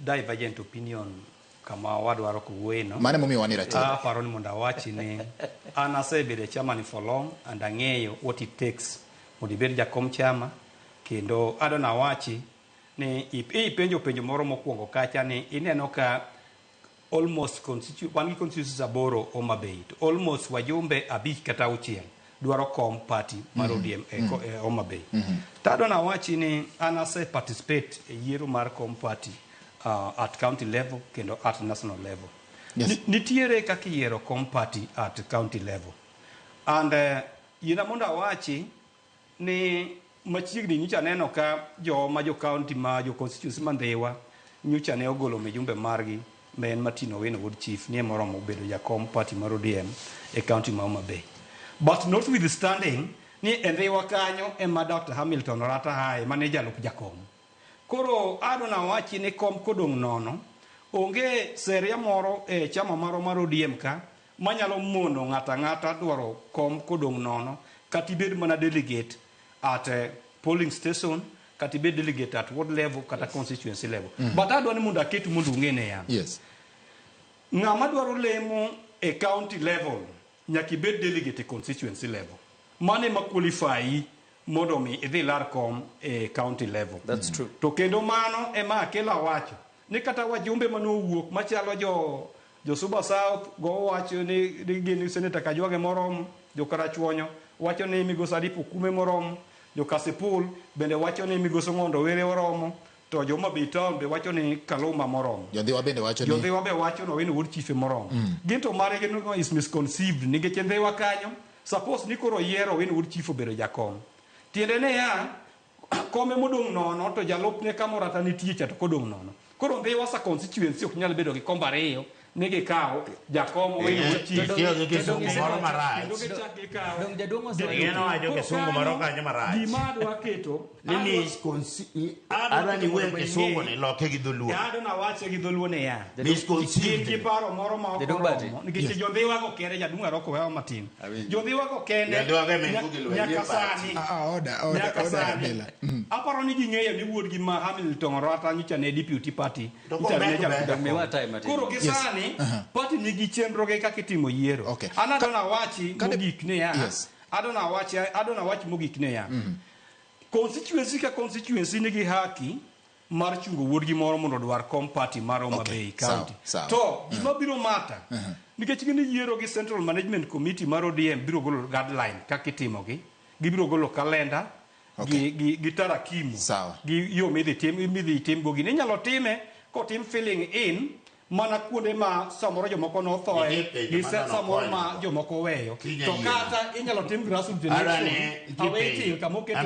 divergent opinion kama wadwaro kuweno. Mane momi wani ratiro. Paro ni mondo awachi ni an asebedo chairman for long and ang'eyo what it takes mondo ibed jakom chama, kendo adon awachi ni ipenjo moro mokwongo kacha ni ineno ka almost wan gi constituencies aboro Homa Bay, to almost wajumbe 5 kata 6 dwaro kom party mar ODM e Homa Bay. Tadon awachi ni an ase participate e yiero mar kom party at county level kendo at national level. Yes. Nitiere kaka yiero kom party at county level. And yina mondo awachi ni machiegni nyicha neno ka jo county ma jo constituency ma Ndhiwa nyocha ne ogolo mijumbe margi men Martin Owino Wood Chief ni moromo bedo jakom party mar ODM e county ma Homa Bay. But notwithstanding ni Ndhiwa kanyo ema Dr. Hamilton Rata Haye mane jalup jakom. Koro adona wachi ni kom kodong' nono, onge seria moro e chama maro mar ODM ka manyalo mono ng'ata dwaro kom kodong' nono, katibed mana delegate at polling station, katibed delegate at ward level kata constituency level. But adwani mondo aketu mondo ung'ene ya. Yes. Ng'ama dwaro lemo e county level nyakibed delegate e constituency level. Mane ma qualify mondo mi idhi lar kom e county level. That's true. To kendo mano ema akela wacho ni kata wajumbe manowuok machalo jo Suba South go wacho ni gin senator Kajwage morom, jo Karachuonyo wacho ni migosi Adipo Kume morom, jo Kasipul bende wacho ni migosi Ng'ondo Were oromo, to jo Homa Bay Town be wacho ni Kaluma morom. Jo Ndhiwa bende wacho ni Jo Ndhiwa be wacho no Owino Wood Chief morom. Ginto mare gin is misconceived nikech Ndhiwa kanyo suppose ni koro yiero Owino Wood Chief obedo jakom. Tiende ne ya kome modong' nono to jalup ne kamoro ata nitie cha to kodong' nono. Koro Ndhiwa sa constituency ok nyal bedo gi komba ariyo ne gikawo jakom Owino Wood Chief. Gima adwa keto Adani we kisungu ni loke gi dholuo. Adona wache gi dholuo ne ya. Misconceived. Ki paro moro ma ok oromo. Nikech jo Ndhiwa go kere jadunga roko wewa matin. Jo Ndhiwa go kende. Nyaka sani. Nyaka sani. Aparo ni ging'eyo ni wuod gi ma Hamilton Rata nyicha ne deputy party. Koro kisani party nigi chenro ge kaka itimo yiero. Anadona wachi mogik ne ya. Adona wachi mogik ne ya. Constituency ka constituency nigi haki mar chungo wuodgi moro mondo dwar kom party mar Homa Bay County. To gima biro mata nikech gini yiero gi Central Management Committee mar ODM biro golo guideline kaka itimogi, gibiro golo kalenda gi tarakimu gi yo midhi tim go gini. Inyalo time kotim filling in mana kuonde ma samoro jomoko nothoe gi samoro ma jomoko weyo, to kata inyalo tim grassroots election awaiting kamoketo